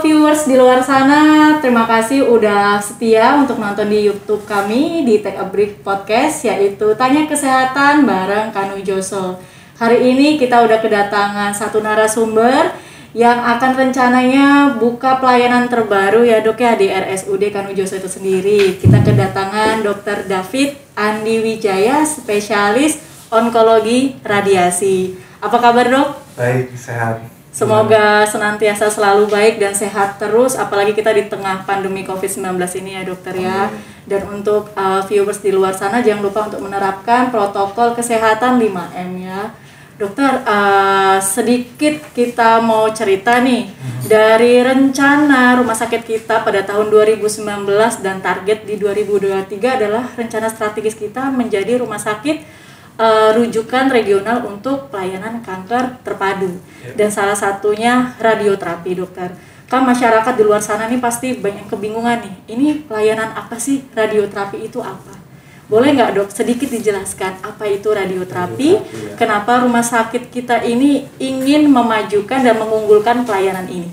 viewers di luar sana, terima kasih udah setia untuk nonton di YouTube kami di Take a Break Podcast, yaitu Tanya Kesehatan bareng Kanu Joso. Hari ini kita udah kedatangan satu narasumber yang akan rencananya buka pelayanan terbaru ya dok ya di RSUD Kanu Joso itu sendiri. Kita kedatangan Dr. David Andi Wijaya, spesialis onkologi radiasi. Apa kabar dok? Baik, sehat. Semoga senantiasa selalu baik dan sehat terus, apalagi kita di tengah pandemi COVID-19 ini ya dokter ya. Dan untuk viewers di luar sana jangan lupa untuk menerapkan protokol kesehatan 5M ya. Dokter, sedikit kita mau cerita nih dari rencana rumah sakit kita pada tahun 2019 dan target di 2023 adalah rencana strategis kita menjadi rumah sakit rujukan regional untuk pelayanan kanker terpadu dan salah satunya radioterapi dokter. Kan masyarakat di luar sana nih pasti banyak kebingungan nih, ini pelayanan apa sih, radioterapi itu apa? Boleh nggak dok sedikit dijelaskan apa itu radioterapi, kenapa rumah sakit kita ini ingin memajukan dan mengunggulkan pelayanan ini?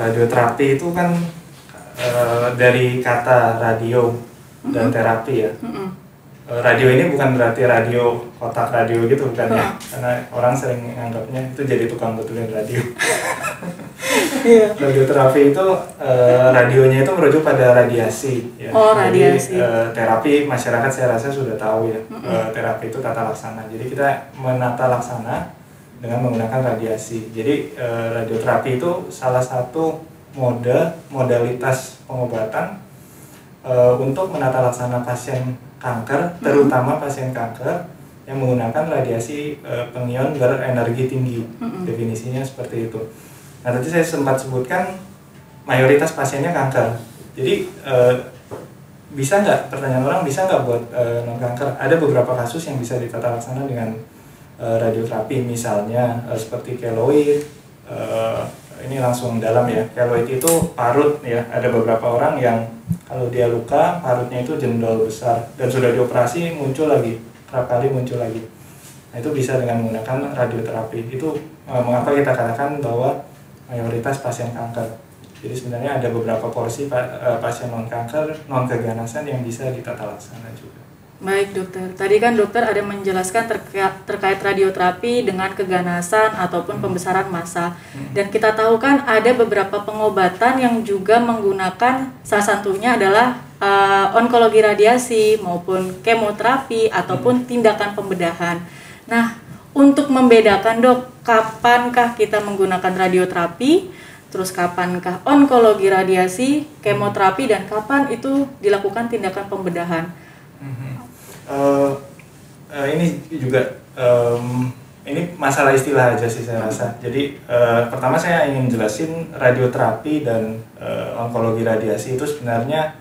Radioterapi itu kan dari kata radio dan terapi ya. Radio ini bukan berarti radio kotak radio gitu bukan ya, karena orang sering menganggapnya itu jadi tukang betulin radio. Radioterapi itu radionya itu merujuk pada radiasi ya. Radiasi. Jadi terapi masyarakat saya rasa sudah tahu ya. Terapi itu tata laksana, jadi kita menata laksana dengan menggunakan radiasi. Jadi radioterapi itu salah satu modalitas pengobatan untuk menata laksana pasien kanker, terutama pasien kanker yang menggunakan radiasi pengion berenergi tinggi. Definisinya seperti itu. Nah, tadi saya sempat sebutkan mayoritas pasiennya kanker. Jadi bisa nggak, pertanyaan orang, bisa nggak buat non kanker? Ada beberapa kasus yang bisa ditata laksana dengan radioterapi, misalnya seperti keloid. Ini langsung dalam ya. Keloid itu parut ya. Ada beberapa orang yang kalau dia luka, parutnya itu jendol besar dan sudah dioperasi muncul lagi, kerap kali muncul lagi. Nah, itu bisa dengan menggunakan radioterapi. Itu mengapa kita katakan bahwa mayoritas pasien kanker. Jadi sebenarnya ada beberapa porsi pasien non kanker, non keganasan yang bisa ditata laksana juga. Baik dokter, tadi kan dokter ada menjelaskan terkait radioterapi dengan keganasan ataupun pembesaran massa. Dan kita tahu kan ada beberapa pengobatan yang juga menggunakan, salah satunya adalah onkologi radiasi maupun kemoterapi ataupun tindakan pembedahan. Nah, untuk membedakan dok, kapankah kita menggunakan radioterapi, terus kapankah onkologi radiasi, kemoterapi, dan kapan itu dilakukan tindakan pembedahan? Ini juga ini masalah istilah aja sih saya rasa. Jadi pertama saya ingin jelasin radioterapi dan onkologi radiasi itu sebenarnya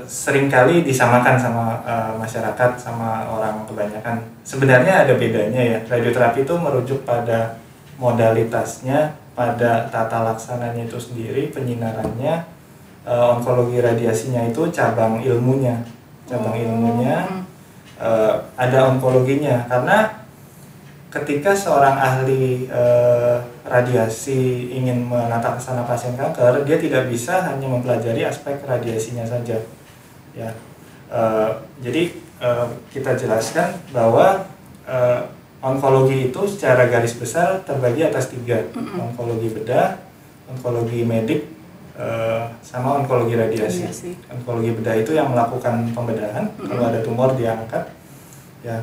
seringkali disamakan sama masyarakat, sama orang kebanyakan. Sebenarnya ada bedanya ya. Radioterapi itu merujuk pada modalitasnya, pada tata laksananya itu sendiri, penyinarannya. Onkologi radiasinya itu cabang ilmunya. Ada onkologinya, karena ketika seorang ahli radiasi ingin menata laksana pasien kanker, dia tidak bisa hanya mempelajari aspek radiasinya saja ya. Jadi kita jelaskan bahwa onkologi itu secara garis besar terbagi atas 3, onkologi bedah, onkologi medik, sama onkologi radiasi. Onkologi bedah itu yang melakukan pembedahan. Kalau ada tumor diangkat ya,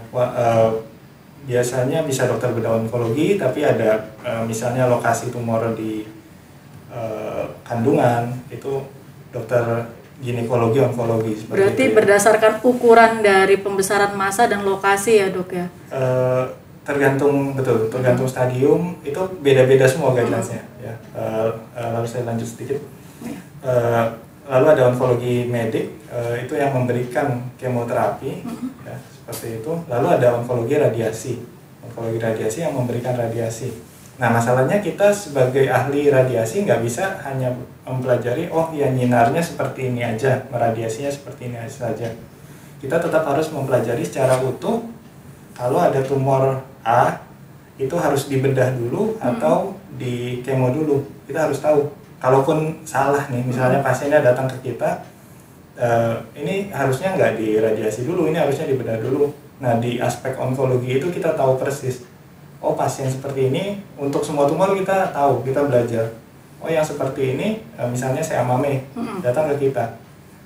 biasanya bisa dokter bedah onkologi, tapi ada misalnya lokasi tumor di kandungan, itu dokter ginekologi onkologi. Berarti itu, ya. Berdasarkan ukuran dari pembesaran massa dan lokasi ya dok ya? Tergantung stadium, itu beda-beda semua guidelines-nya ya. Lalu saya lanjut sedikit. Lalu ada onkologi medik, itu yang memberikan kemoterapi ya, seperti itu. Lalu ada onkologi radiasi yang memberikan radiasi. Nah, masalahnya kita sebagai ahli radiasi nggak bisa hanya mempelajari nyinarnya seperti ini aja, meradiasinya seperti ini saja. Kita tetap harus mempelajari secara utuh. Kalau ada tumor A, itu harus dibedah dulu atau di kemo dulu. Kita harus tahu. Kalaupun salah nih, misalnya pasiennya datang ke kita, ini harusnya nggak diradiasi dulu, ini harusnya dibedah dulu. Nah, di aspek onkologi itu kita tahu persis. Oh, pasien seperti ini, untuk semua tumor kita tahu, kita belajar. Oh, yang seperti ini, misalnya seamame, datang ke kita.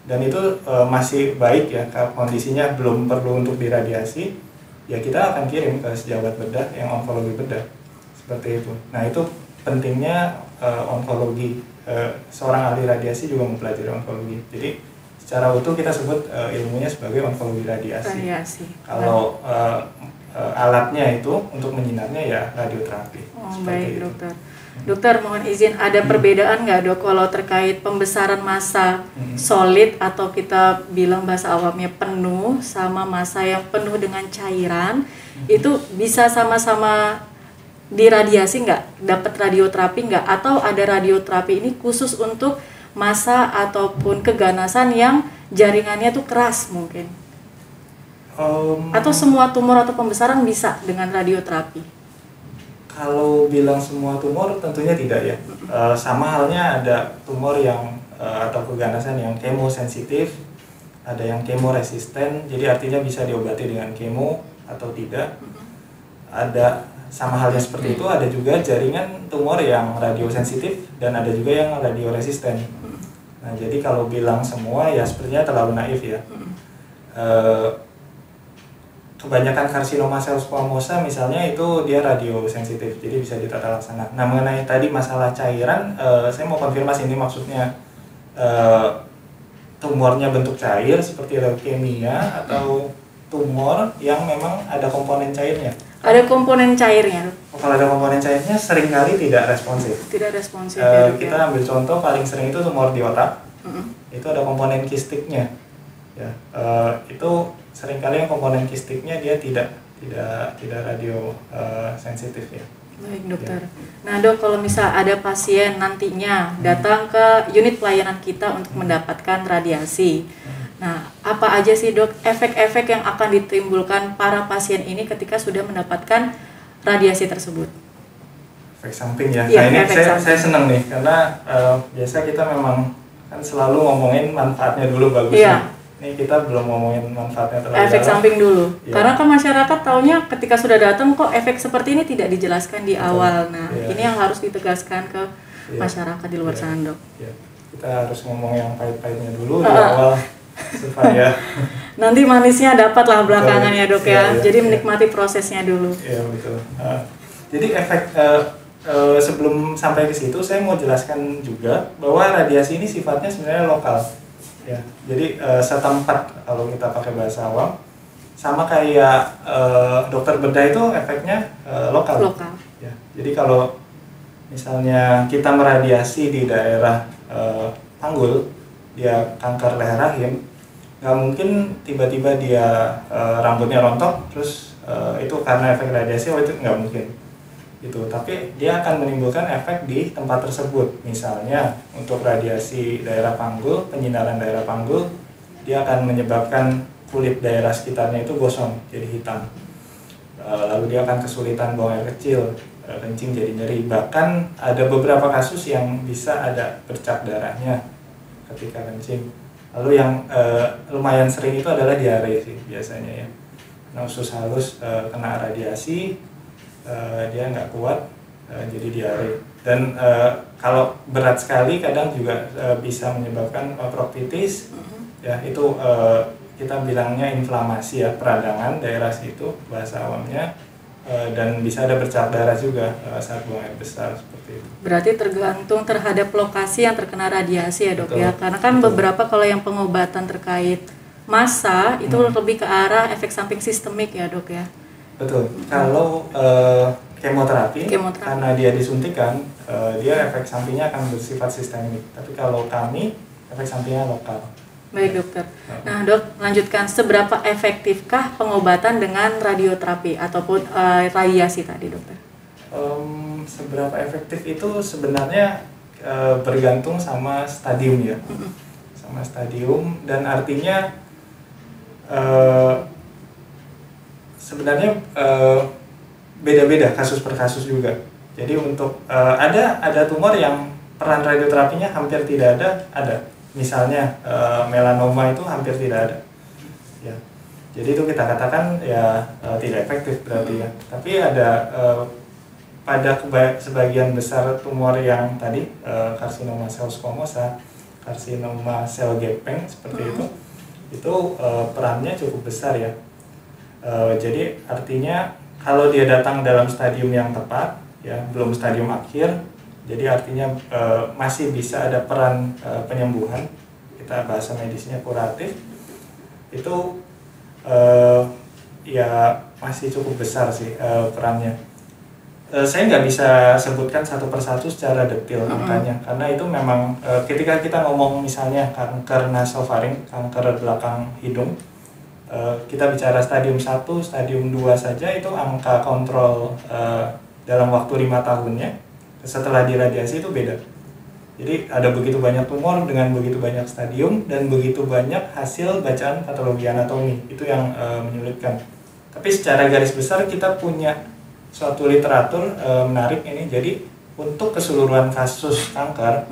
Dan itu masih baik ya, kondisinya belum perlu untuk diradiasi, ya kita akan kirim ke sejawat bedah yang onkologi bedah. Seperti itu. Nah, itu pentingnya onkologi. Seorang ahli radiasi juga mempelajari onkologi. Jadi, secara utuh kita sebut ilmunya sebagai onkologi radiasi. Kalau alatnya itu untuk menyinarnya ya radioterapi. Oh, baik dokter. Dokter mohon izin, ada perbedaan nggak dok kalau terkait pembesaran massa solid atau kita bilang bahasa awamnya penuh sama massa yang penuh dengan cairan, itu bisa sama-sama diradiasi nggak, dapat radioterapi nggak, atau ada radioterapi ini khusus untuk massa ataupun keganasan yang jaringannya tuh keras mungkin? Atau semua tumor atau pembesaran bisa dengan radioterapi? Kalau bilang semua tumor tentunya tidak ya. Sama halnya ada tumor yang atau keganasan yang kemosensitif, ada yang kemoresisten, jadi artinya bisa diobati dengan kemo atau tidak. Ada sama halnya seperti itu, ada juga jaringan tumor yang radiosensitif dan ada juga yang radioresisten. Nah, jadi kalau bilang semua ya sepertinya terlalu naif ya. Kebanyakan karsinoma sel squamosa misalnya itu dia radiosensitif, jadi bisa ditata laksana. Nah, mengenai tadi masalah cairan, saya mau konfirmasi ini maksudnya tumornya bentuk cair seperti leukemia atau tumor yang memang ada komponen cairnya? Ada komponen cairnya. Kalau ada komponen cairnya seringkali tidak responsif. Tidak responsif. Kita ambil contoh paling sering itu tumor di otak. Itu ada komponen kistiknya. Ya, itu seringkali yang komponen kistiknya dia tidak radio sensitif ya. Baik dokter. Ya. Nah dok, kalau misal ada pasien nantinya datang ke unit pelayanan kita untuk mendapatkan radiasi, nah apa aja sih dok efek-efek yang akan ditimbulkan para pasien ini ketika sudah mendapatkan radiasi tersebut? Efek samping ya. Nah ini saya senang nih karena biasa kita memang kan selalu ngomongin manfaatnya dulu bagusnya. Ini kita belum ngomongin manfaatnya terlalu efek dalam. Samping dulu. Ya. Karena kan masyarakat taunya ketika sudah datang kok efek seperti ini tidak dijelaskan di awal. Nah, ini yang harus ditegaskan ke masyarakat di luar sana, dok. Ya. Kita harus ngomong yang pahit-pahitnya dulu di awal supaya nanti manisnya dapatlah belakangan ya, dok ya. Jadi menikmati prosesnya dulu. Iya, betul. Jadi efek sebelum sampai ke situ saya mau jelaskan juga bahwa radiasi ini sifatnya sebenarnya lokal. Ya, jadi setempat kalau kita pakai bahasa awam sama kayak dokter bedah itu efeknya lokal. Ya, jadi kalau misalnya kita meradiasi di daerah panggul, dia kanker leher rahim, nggak mungkin tiba-tiba dia rambutnya rontok, terus itu karena efek radiasi, itu nggak mungkin. Gitu. Tapi dia akan menimbulkan efek di tempat tersebut. Misalnya untuk radiasi daerah panggul, penyinaran daerah panggul, dia akan menyebabkan kulit daerah sekitarnya itu gosong, jadi hitam. Lalu dia akan kesulitan buang air kecil, kencing jadi nyeri. Bahkan ada beberapa kasus yang bisa ada bercak darahnya ketika kencing. Lalu yang lumayan sering itu adalah diare sih biasanya ya. Nah, usus halus kena radiasi, dia nggak kuat, jadi diare. Dan kalau berat sekali kadang juga bisa menyebabkan proktitis. Ya, itu kita bilangnya inflamasi ya, peradangan daerah situ bahasa awamnya, dan bisa ada bercak darah juga saat buang air besar seperti itu. Berarti tergantung terhadap lokasi yang terkena radiasi ya dok. Betul, ya, karena kan beberapa kalau yang pengobatan terkait massa itu lebih ke arah efek samping sistemik ya dok ya. Betul. Kalau kemoterapi, karena dia disuntikan, dia efek sampingnya akan bersifat sistemik. Tapi kalau kami, efek sampingnya lokal. Baik dokter. Nah dok, lanjutkan, seberapa efektifkah pengobatan dengan radioterapi ataupun radiasi tadi dokter? Seberapa efektif itu sebenarnya bergantung sama stadium ya. Sama stadium, dan artinya sebenarnya beda-beda kasus per kasus juga. Jadi untuk ada tumor yang peran radioterapinya hampir tidak ada. Misalnya melanoma itu hampir tidak ada. Ya. Jadi itu kita katakan ya tidak efektif berarti ya. Tapi ada pada sebagian besar tumor yang tadi karsinoma sel squamosa, karsinoma sel gepeng seperti itu perannya cukup besar ya. Jadi artinya kalau dia datang dalam stadium yang tepat ya, belum stadium akhir, jadi artinya masih bisa ada peran penyembuhan, kita bahasa medisnya kuratif, itu ya masih cukup besar sih perannya. Saya nggak bisa sebutkan satu persatu secara detail angkanya, karena itu memang ketika kita ngomong misalnya kanker nasofaring, kanker belakang hidung, kita bicara stadium 1, stadium 2 saja itu angka kontrol dalam waktu 5 tahunnya setelah diradiasi itu beda. Jadi ada begitu banyak tumor dengan begitu banyak stadium dan begitu banyak hasil bacaan patologi anatomi, itu yang menyulitkan. Tapi secara garis besar kita punya suatu literatur menarik ini. Jadi untuk keseluruhan kasus kanker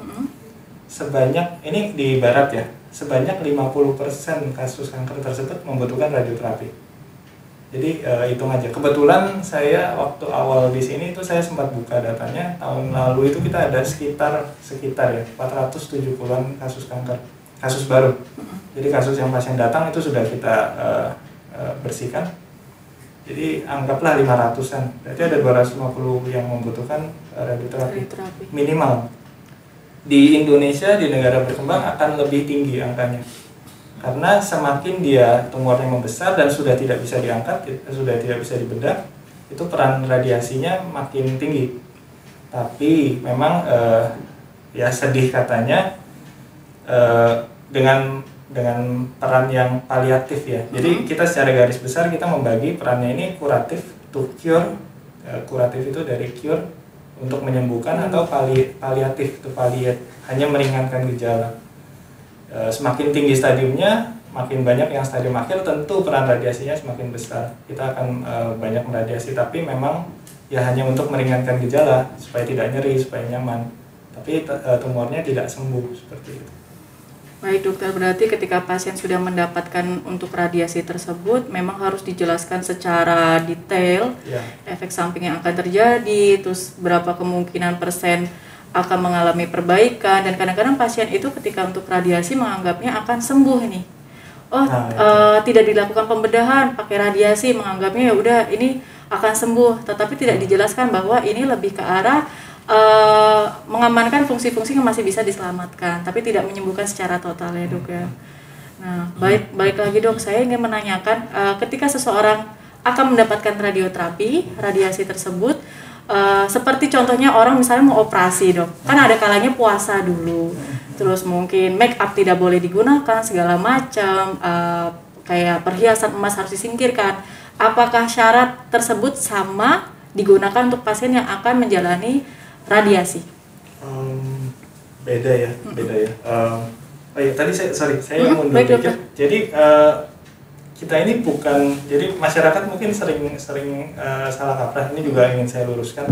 sebanyak, ini di barat ya, sebanyak 50% kasus kanker tersebut membutuhkan radioterapi. Jadi hitung aja. Kebetulan saya waktu awal di sini itu saya sempat buka datanya, tahun lalu itu kita ada sekitar ya 470-an kasus kanker, kasus baru. Jadi kasus yang pasien datang itu sudah kita bersihkan. Jadi anggaplah 500-an, berarti ada 250 yang membutuhkan radioterapi minimal. Di Indonesia, di negara berkembang akan lebih tinggi angkanya, karena semakin dia tumornya membesar dan sudah tidak bisa diangkat, sudah tidak bisa dibedah, itu peran radiasinya makin tinggi. Tapi memang ya sedih katanya dengan peran yang paliatif ya. Jadi kita secara garis besar kita membagi perannya ini kuratif to cure. Kuratif itu dari cure untuk menyembuhkan, atau paliatif to palliate, hanya meringankan gejala. Semakin tinggi stadiumnya, makin banyak yang stadium akhir, tentu peran radiasinya semakin besar. Kita akan banyak meradiasi, tapi memang ya hanya untuk meringankan gejala supaya tidak nyeri, supaya nyaman. Tapi tumornya tidak sembuh seperti itu. Baik dokter, berarti ketika pasien sudah mendapatkan untuk radiasi tersebut memang harus dijelaskan secara detail efek samping yang akan terjadi, terus berapa kemungkinan persen akan mengalami perbaikan, dan kadang-kadang pasien itu ketika untuk radiasi menganggapnya akan sembuh ini. Tidak dilakukan pembedahan pakai radiasi, menganggapnya ya udah ini akan sembuh, tetapi tidak dijelaskan bahwa ini lebih ke arah mengamankan fungsi-fungsi yang masih bisa diselamatkan, tapi tidak menyembuhkan secara total ya dok ya. Nah baik lagi dok, saya ingin menanyakan ketika seseorang akan mendapatkan radiasi tersebut, seperti contohnya orang misalnya mau operasi dok, kan ada kalanya puasa dulu, terus mungkin make up tidak boleh digunakan segala macam, kayak perhiasan emas harus disingkirkan. Apakah syarat tersebut sama digunakan untuk pasien yang akan menjalani radiasi? Beda ya. Tadi saya mundur dikit. Jadi kita ini bukan, jadi masyarakat mungkin sering salah kaprah. Ini juga ingin saya luruskan.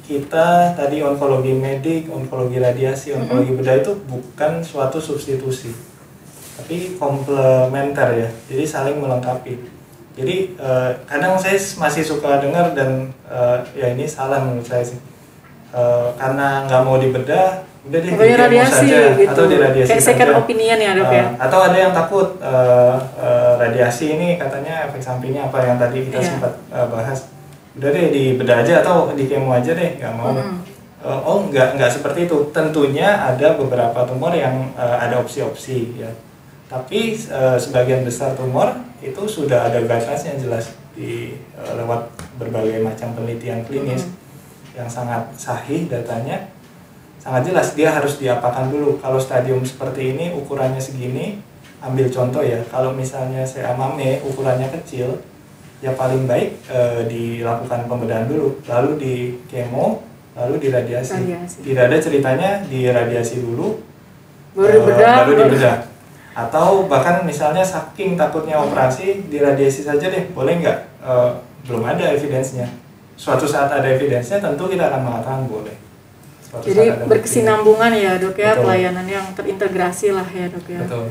Kita tadi onkologi medik, onkologi radiasi, onkologi bedah itu bukan suatu substitusi, tapi komplementer ya. Jadi saling melengkapi. Jadi kadang saya masih suka dengar dan ya ini salah menurut saya sih, karena nggak mau dibedah, udah deh di radiasi saja gitu, atau diradiasi kayak second opinion ya dok ya. Atau ada yang takut radiasi ini katanya efek sampingnya apa yang tadi kita sempat bahas, udah deh dibedah aja atau di kemo aja deh, nggak mau. Nggak seperti itu. Tentunya ada beberapa tumor yang ada opsi-opsi ya. Tapi sebagian besar tumor itu sudah ada guidelines yang jelas lewat berbagai macam penelitian klinis yang sangat sahih, datanya sangat jelas dia harus diapakan dulu. Kalau stadium seperti ini ukurannya segini, ambil contoh ya, kalau misalnya saya mame ukurannya kecil, ya paling baik dilakukan pembedahan dulu, lalu di kemo, lalu diradiasi. Tidak ada ceritanya diradiasi dulu baru dibedah. Atau bahkan misalnya saking takutnya operasi, diradiasi saja deh, boleh nggak? Belum ada evidence-nya. suatu saat ada evidence-nya tentu kita akan mengatakan boleh. Jadi berkesinambungan ya dok ya, betul. pelayanan yang terintegrasi lah ya dok ya. Betul.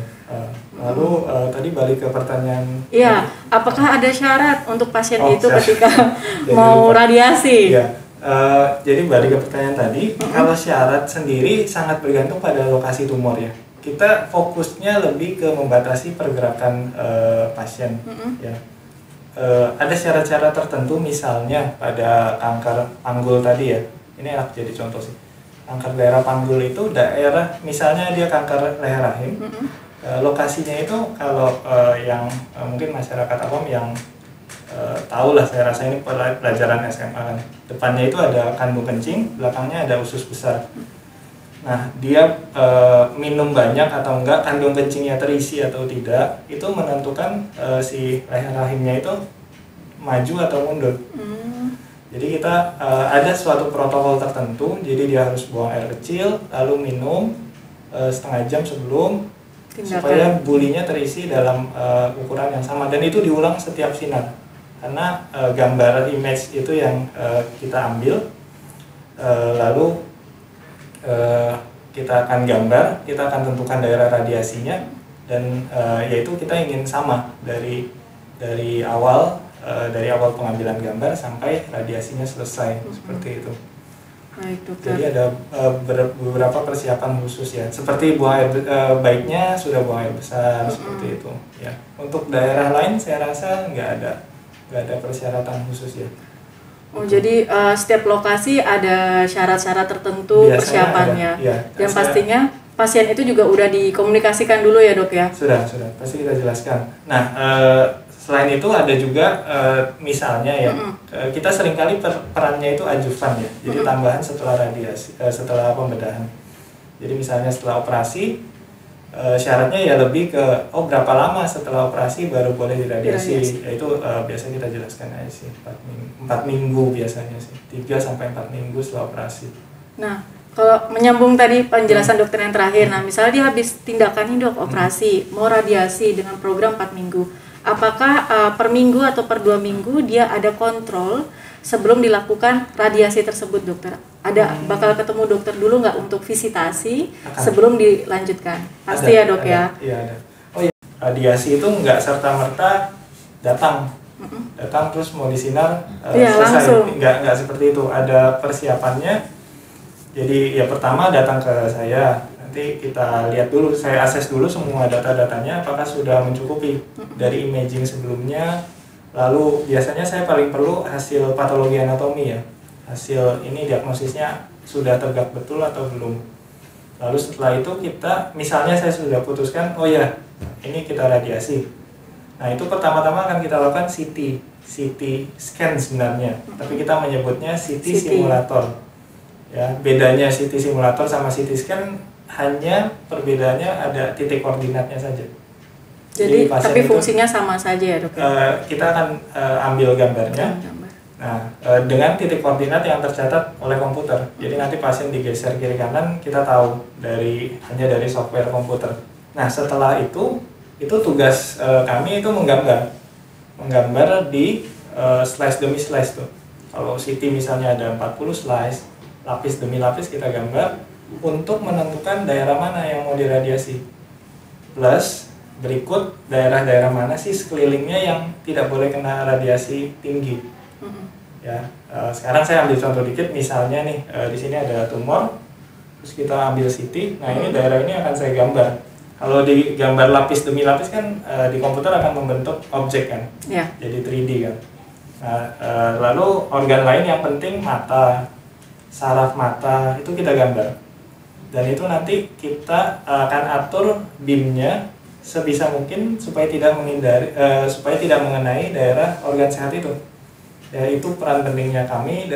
Lalu tadi balik ke pertanyaan. Iya, apakah ada syarat untuk pasien itu syarat. ketika mau radiasi? Iya. Jadi balik ke pertanyaan tadi, kalau syarat sendiri sangat bergantung pada lokasi tumor ya. Kita fokusnya lebih ke membatasi pergerakan pasien. Ya. Ada syarat-syarat tertentu, misalnya pada kanker panggul tadi ya. Ini enak jadi contoh sih. Kanker daerah panggul itu daerah, misalnya dia kanker leher rahim, lokasinya itu kalau yang mungkin masyarakat awam yang tahu lah, saya rasa ini pelajaran SMA kan. Depannya itu ada kandung kencing, belakangnya ada usus besar. Nah, dia minum banyak atau enggak, kandung kencingnya terisi atau tidak, itu menentukan si leher rahimnya itu maju atau mundur. Jadi kita ada suatu protokol tertentu, jadi dia harus buang air kecil, lalu minum setengah jam sebelum, supaya bulinya terisi dalam ukuran yang sama, dan itu diulang setiap sinar. Karena gambar image itu yang kita ambil, lalu kita akan gambar, kita akan tentukan daerah radiasinya, dan yaitu kita ingin sama dari awal pengambilan gambar sampai radiasinya selesai, seperti itu. Baik, dokter. Jadi ada beberapa persiapan khusus ya. Seperti buang air, baiknya sudah buang air besar, seperti itu. Ya. Untuk daerah lain saya rasa nggak ada persyaratan khusus ya. Oh, jadi setiap lokasi ada syarat-syarat tertentu. Biasanya persiapannya. Ada, ya. Dan pastinya pasien itu juga udah dikomunikasikan dulu ya dok ya? Sudah, pasti kita jelaskan. Nah, selain itu ada juga misalnya ya, kita seringkali perannya itu adjuvan ya, jadi tambahan setelah radiasi, setelah pembedahan. Jadi misalnya setelah operasi, syaratnya ya lebih ke berapa lama setelah operasi baru boleh diradiasi. Yaitu biasanya kita jelaskan aja sih, 4 minggu biasanya sih, 3-4 minggu setelah operasi. Nah, kalau menyambung tadi penjelasan dokter yang terakhir, nah misalnya dia habis tindakan ini dok, operasi, mau radiasi dengan program 4 minggu. Apakah per minggu atau per 2 minggu dia ada kontrol sebelum dilakukan radiasi tersebut dokter? Bakal ketemu dokter dulu nggak untuk visitasi sebelum dilanjutkan? Pasti ya dok ya? Iya ada. Oh iya, radiasi itu nggak serta-merta datang terus mau disinar selesai. Nggak seperti itu, ada persiapannya. Jadi ya pertama datang ke saya, nanti kita lihat dulu, saya akses dulu semua data-datanya apakah sudah mencukupi dari imaging sebelumnya. Lalu biasanya saya paling perlu hasil patologi anatomi ya, hasil ini diagnosisnya sudah tegak betul atau belum. Lalu setelah itu kita, misalnya saya sudah putuskan, oh ya ini kita radiasi. Nah itu pertama-tama akan kita lakukan CT scan sebenarnya, tapi kita menyebutnya CT simulator. Ya, bedanya CT simulator sama CT scan hanya perbedaannya ada titik koordinatnya saja. Jadi tapi fungsinya sama saja ya dok? Kita akan ambil gambarnya. Nah, dengan titik koordinat yang tercatat oleh komputer. Jadi nanti pasien digeser kiri kanan, kita tahu hanya dari software komputer. Nah, setelah itu tugas kami itu menggambar di slice demi slice tuh. Kalau CT misalnya ada 40 slice, lapis demi lapis kita gambar untuk menentukan daerah mana yang mau diradiasi. Plus berikut daerah-daerah mana sih sekelilingnya yang tidak boleh kena radiasi tinggi. Ya, sekarang saya ambil contoh dikit, misalnya nih di sini ada tumor, terus kita ambil CT. Nah ini daerah ini akan saya gambar. Kalau digambar lapis demi lapis kan di komputer akan membentuk objek kan, jadi 3D kan. Nah, lalu organ lain yang penting mata, saraf mata itu kita gambar. Dan itu nanti kita akan atur beamnya sebisa mungkin supaya tidak mengenai daerah organ sehat itu. Ya itu peran pentingnya kami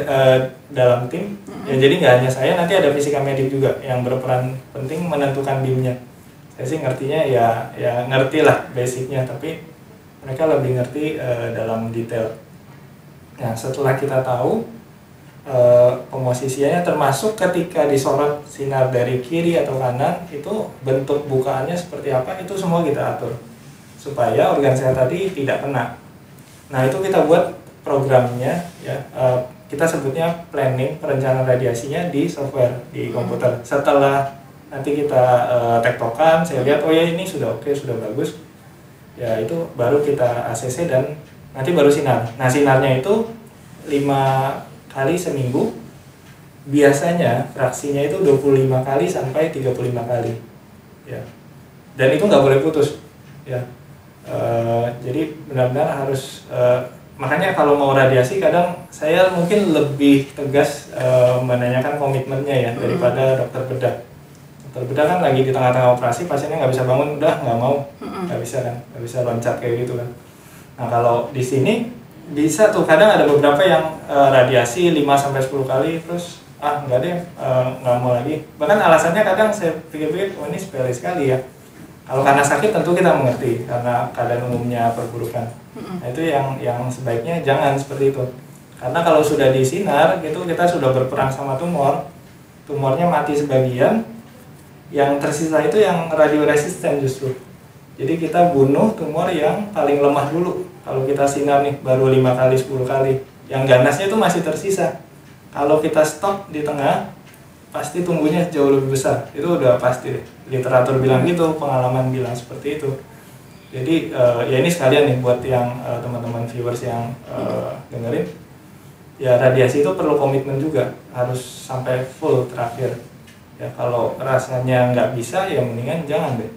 dalam tim. Ya jadi nggak hanya saya, nanti ada fisika medik juga yang berperan penting menentukan beamnya. Saya sih ngertinya ya ngerti lah basicnya, tapi mereka lebih ngerti dalam detail. Nah setelah kita tahu pemosisiannya, termasuk ketika disorot sinar dari kiri atau kanan, itu bentuk bukaannya seperti apa, itu semua kita atur supaya organ sehat tadi tidak kena. Nah itu kita buat programnya ya, kita sebutnya planning, perencanaan radiasinya di software di komputer. Setelah nanti kita tektokan, saya lihat oh ya ini sudah oke, sudah bagus, ya itu baru kita ACC dan nanti baru sinar. Nah sinarnya itu 5 kali seminggu, biasanya fraksinya itu 25 kali sampai 35 kali ya, dan itu nggak boleh putus ya. Jadi benar-benar harus, makanya kalau mau radiasi kadang saya mungkin lebih tegas menanyakan komitmennya ya daripada dokter bedah. Dokter bedah kan lagi di tengah-tengah operasi, pasiennya nggak bisa bangun, udah nggak mau, nggak bisa kan, nggak bisa loncat kayak gitu kan. Nah kalau di sini bisa tuh, kadang ada beberapa yang radiasi 5-10 kali terus nggak deh, nggak mau lagi. Bahkan alasannya kadang saya pikir-pikir, oh ini sepele sekali ya. Kalau karena sakit tentu kita mengerti, karena keadaan umumnya perburukan. Nah itu yang sebaiknya jangan seperti itu. Karena kalau sudah di sinar gitu, kita sudah berperang sama tumor, tumornya mati sebagian, yang tersisa itu yang radioresisten justru. Jadi kita bunuh tumor yang paling lemah dulu. Kalau kita sinar nih baru 5 kali 10 kali, yang ganasnya itu masih tersisa. Kalau kita stop di tengah, pasti tumbuhnya jauh lebih besar. Itu udah pasti. Literatur bilang gitu, pengalaman bilang seperti itu. Jadi ya ini sekalian nih buat yang teman-teman viewers yang dengerin, ya radiasi itu perlu komitmen juga, harus sampai full terakhir. Ya kalau rasanya nggak bisa, ya mendingan jangan deh.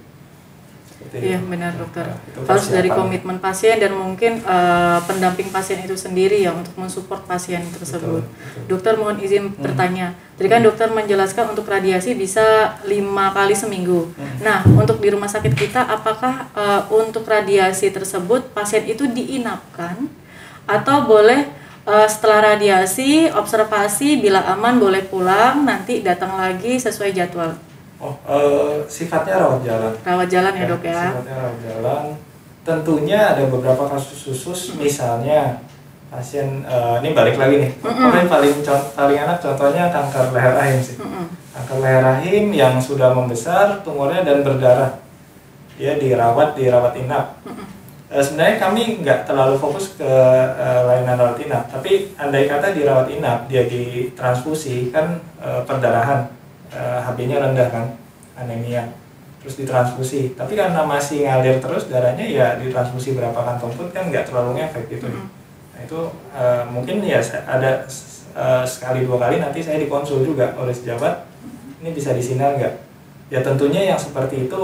Iya benar dokter, harus dari komitmen pasien dan mungkin pendamping pasien itu sendiri ya untuk mensupport pasien tersebut. Betul. Dokter mohon izin bertanya, tadi kan dokter menjelaskan untuk radiasi bisa 5 kali seminggu. Nah untuk di rumah sakit kita, apakah untuk radiasi tersebut pasien itu diinapkan atau boleh setelah radiasi observasi, bila aman boleh pulang, nanti datang lagi sesuai jadwal? Sifatnya rawat jalan. Rawat jalan ya dok ya. Sifatnya rawat jalan. Tentunya ada beberapa kasus khusus, misalnya pasien ini balik lagi nih. Paling enak contohnya kanker leher rahim sih. Kanker leher rahim yang sudah membesar tumornya dan berdarah, dia dirawat inap. Sebenarnya kami nggak terlalu fokus ke layanan rawat inap, tapi andai kata dirawat inap, dia ditransfusi kan perdarahan. HB-nya rendah kan, anemia, terus ditransfusi. Tapi karena masih ngalir terus darahnya, ya ditransfusi berapa kantong pun kan nggak terlalu ngefek gitu. Nah itu mungkin ya ada sekali 2 kali nanti saya dikonsul juga oleh sejabat, ini bisa disinar nggak? Ya tentunya yang seperti itu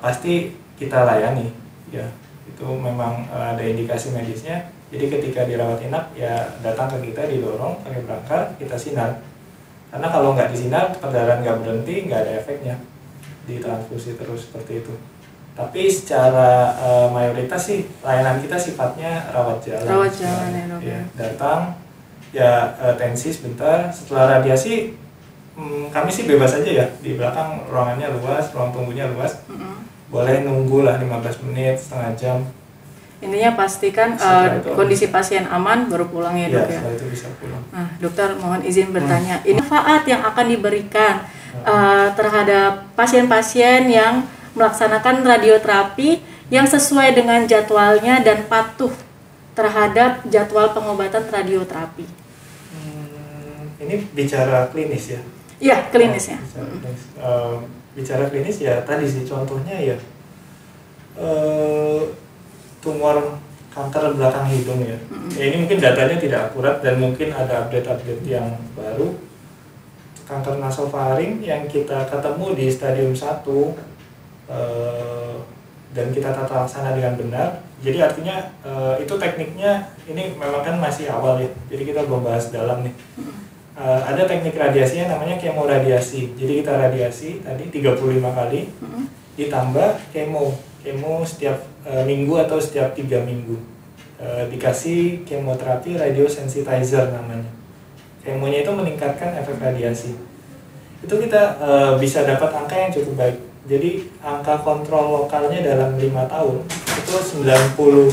pasti kita layani. Ya itu memang ada indikasi medisnya. Jadi ketika dirawat inap ya datang ke kita, didorong pakai berangkar, kita sinar. Karena kalau nggak disinar, perdarahan nggak berhenti, nggak ada efeknya, ditransfusi terus seperti itu. Tapi secara mayoritas sih layanan kita sifatnya rawat jalan. Rawat jalan ya dok. Ya, datang, ya tensi sebentar. Setelah radiasi, kami sih bebas aja ya, di belakang ruangannya luas, ruang tunggunya luas. Boleh nunggu lah 15 menit, setengah jam. Intinya pastikan kondisi pasien aman baru pulang ya dok ya. Setelah itu bisa pulang. Nah dokter mohon izin bertanya, ini manfaat yang akan diberikan terhadap pasien-pasien yang melaksanakan radioterapi yang sesuai dengan jadwalnya dan patuh terhadap jadwal pengobatan radioterapi. Ini bicara klinis ya? Iya klinis ya. Bicara klinis ya tadi sih contohnya ya. Tumor kanker belakang hidung ya. Ya ini mungkin datanya tidak akurat dan mungkin ada update yang baru. Kanker nasofaring yang kita ketemu di stadium 1 dan kita tata laksana dengan benar. Jadi artinya itu tekniknya ini memang kan masih awal ya. Jadi kita belum bahas dalam nih. Ada teknik radiasinya namanya kemoradiasi. Jadi kita radiasi tadi 35 kali ditambah kemo setiap minggu atau setiap 3 minggu. Dikasih kemoterapi radiosensitizer namanya. Kemonya itu meningkatkan efek radiasi. Itu kita bisa dapat angka yang cukup baik. Jadi angka kontrol lokalnya dalam 5 tahun itu 90%,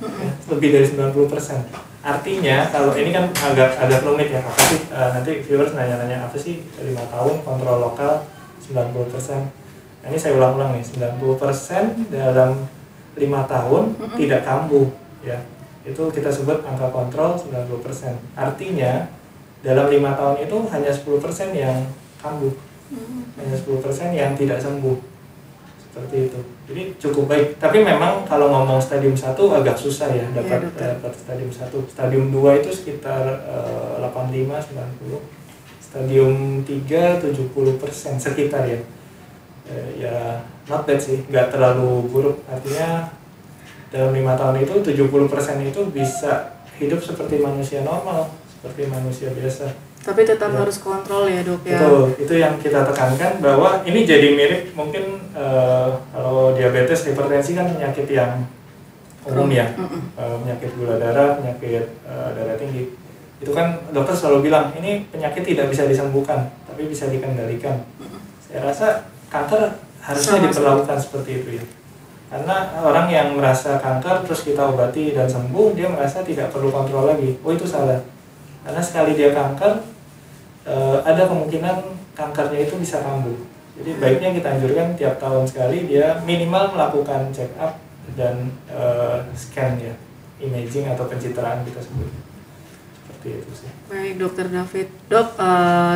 ya, lebih dari 90%. Artinya kalau ini kan agak rumit ya, apa sih nanti viewers nanya-nanya apa sih 5 tahun kontrol lokal 90%. Nah, ini saya ulang-ulang nih, 90% dalam 5 tahun tidak kambuh. ya. Itu kita sebut angka kontrol 90%. Artinya dalam 5 tahun itu hanya 10% yang kambuh, hanya 10% yang tidak sembuh, seperti itu. Jadi cukup baik. Tapi memang kalau ngomong stadium 1 agak susah ya dapat stadium 1. Stadium 2 itu sekitar 85-90. Stadium 3 70% sekitar ya. Ya not bad sih, nggak terlalu buruk. Artinya dalam 5 tahun itu 70% itu bisa hidup seperti manusia normal, seperti manusia biasa. Tapi tetap harus kontrol ya dok ya. Betul, itu yang kita tekankan bahwa ini jadi mirip mungkin kalau diabetes, hipertensi kan penyakit yang umum ya, penyakit gula darah, penyakit darah tinggi. Itu kan dokter selalu bilang ini penyakit tidak bisa disembuhkan, tapi bisa dikendalikan. Saya rasa kanker harusnya diperlakukan seperti itu ya. Karena orang yang merasa kanker terus kita obati dan sembuh, dia merasa tidak perlu kontrol lagi. Oh itu salah. Karena sekali dia kanker, ada kemungkinan kankernya itu bisa kambuh. Jadi baiknya kita anjurkan tiap tahun sekali dia minimal melakukan check up dan scan ya, imaging atau pencitraan kita sebut. Seperti itu sih. Baik dokter David. Dok,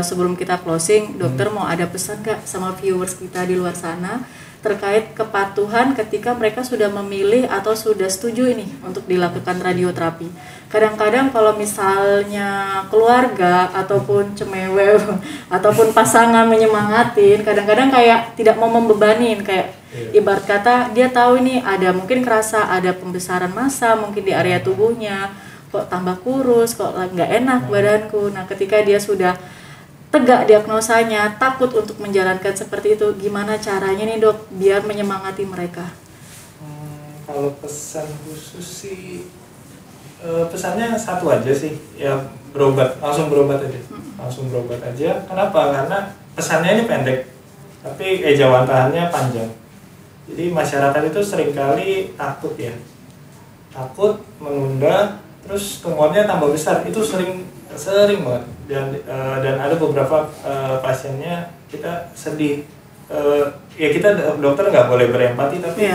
sebelum kita closing, dokter mau ada pesan nggak sama viewers kita di luar sana terkait kepatuhan ketika mereka sudah memilih atau sudah setuju ini untuk dilakukan radioterapi. Kadang-kadang kalau misalnya keluarga ataupun cemewew ataupun pasangan menyemangatin, kadang-kadang kayak tidak mau membebanin, kayak ibarat kata dia tahu ini ada mungkin kerasa ada pembesaran massa mungkin di area tubuhnya, kok tambah kurus, kok nggak enak badanku. Nah ketika dia sudah tegak diagnosanya, takut untuk menjalankan seperti itu, gimana caranya nih dok biar menyemangati mereka? Kalau pesan khusus sih, pesannya satu aja sih, ya berobat, langsung berobat aja, langsung berobat aja. Kenapa? Karena pesannya ini pendek, tapi ejawantahannya panjang. Jadi masyarakat itu seringkali takut ya, takut menunda, terus tumornya tambah besar, itu sering banget. Dan ada beberapa pasiennya kita sedih, ya kita dokter nggak boleh berempati, tapi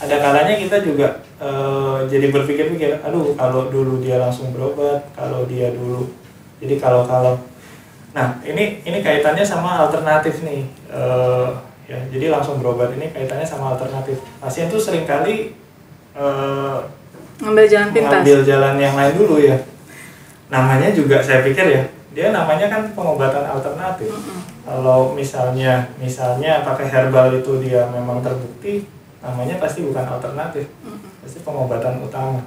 ada kalanya kita juga jadi berpikir-pikir, aduh kalau dulu dia langsung berobat, kalau dia dulu, jadi kalau nah ini kaitannya sama alternatif nih, ya jadi langsung berobat ini kaitannya sama alternatif. Pasien tuh seringkali ngambil jalan pintas, ngambil jalan yang lain dulu ya. Namanya juga saya pikir ya, dia namanya kan pengobatan alternatif. Kalau misalnya pakai herbal itu dia memang terbukti, namanya pasti bukan alternatif, pasti pengobatan utama.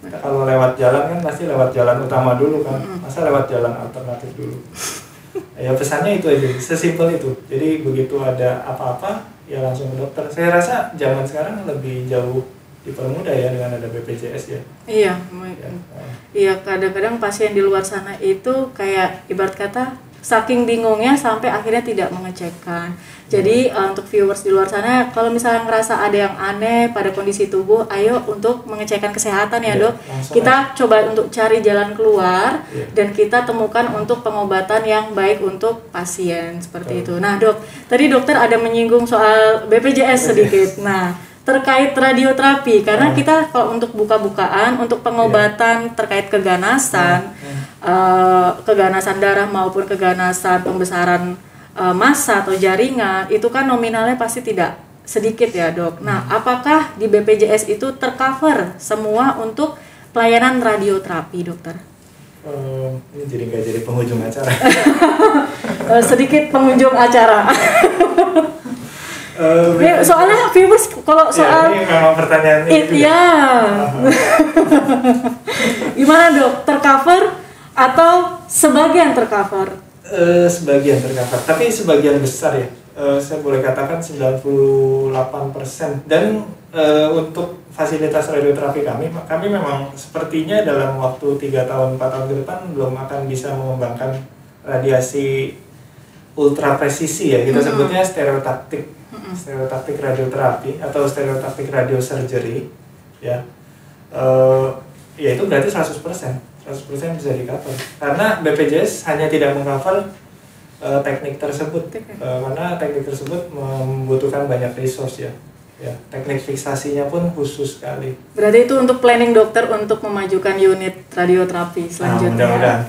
Kalau lewat jalan kan pasti lewat jalan utama dulu kan, masa lewat jalan alternatif dulu. Ya pesannya itu aja, sesimpel itu. Jadi begitu ada apa-apa ya langsung ke dokter. Saya rasa zaman sekarang lebih jauh dipermudah ya dengan ada BPJS ya. Iya, iya kadang-kadang pasien di luar sana itu kayak ibarat kata saking bingungnya sampai akhirnya tidak mengecekkan. Jadi untuk viewers di luar sana, kalau misalnya ngerasa ada yang aneh pada kondisi tubuh, ayo untuk mengecekkan kesehatan ya dok. Kita coba untuk cari jalan keluar dan kita temukan untuk pengobatan yang baik untuk pasien seperti itu. Nah dok, tadi dokter ada menyinggung soal BPJS sedikit. Nah terkait radioterapi, karena kita kalau untuk buka-bukaan untuk pengobatan terkait keganasan, keganasan darah maupun keganasan pembesaran massa atau jaringan, itu kan nominalnya pasti tidak sedikit ya dok. Nah apakah di BPJS itu tercover semua untuk pelayanan radioterapi dokter? Ini jadi nggak jadi penghujung acara. Sedikit pengunjung acara. Soalnya viewers kalau soal ini memang pertanyaan itu ya. Gimana dok, tercover atau sebagian tercover? Sebagian tercover, tapi sebagian besar ya, saya boleh katakan 98%. Dan untuk fasilitas radioterapi kami memang sepertinya dalam waktu 3 tahun 4 tahun ke depan belum akan bisa mengembangkan radiasi ultra presisi ya, kita sebutnya stereotaktik radioterapi atau stereotaktik radiosurgery ya. Ya itu berarti 100% bisa di-cover karena BPJS hanya tidak meng-cover teknik tersebut, karena teknik tersebut membutuhkan banyak resource ya, Ya, teknik fiksasinya pun khusus sekali. Berarti itu untuk planning dokter untuk memajukan unit radioterapi selanjutnya. Mudah-mudahan.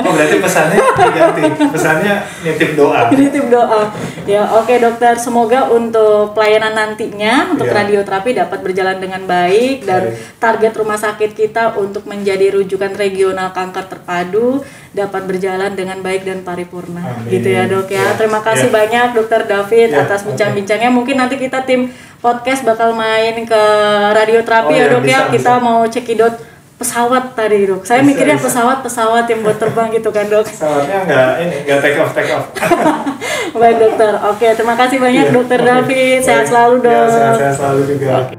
Oh, berarti pesannya diganti. Pesannya nitip doa. Nitip doa. Ya, oke dokter. Semoga untuk pelayanan nantinya untuk radioterapi dapat berjalan dengan baik dan target rumah sakit kita untuk menjadi rujukan regional kanker terpadu dapat berjalan dengan baik dan paripurna. Amin. Gitu ya, Dok ya. Terima kasih banyak Dokter David atas bincang-bincangnya. Mungkin nanti kita tim podcast bakal main ke radioterapi ya, Dok ya. Kita mau cekidot pesawat tadi, Dok. Saya mikirnya pesawat yang buat terbang gitu kan, Dok. Pesawatnya enggak take off. Baik, Dokter. Oke, terima kasih banyak Dokter David. Sehat selalu, Dok. Sehat selalu juga.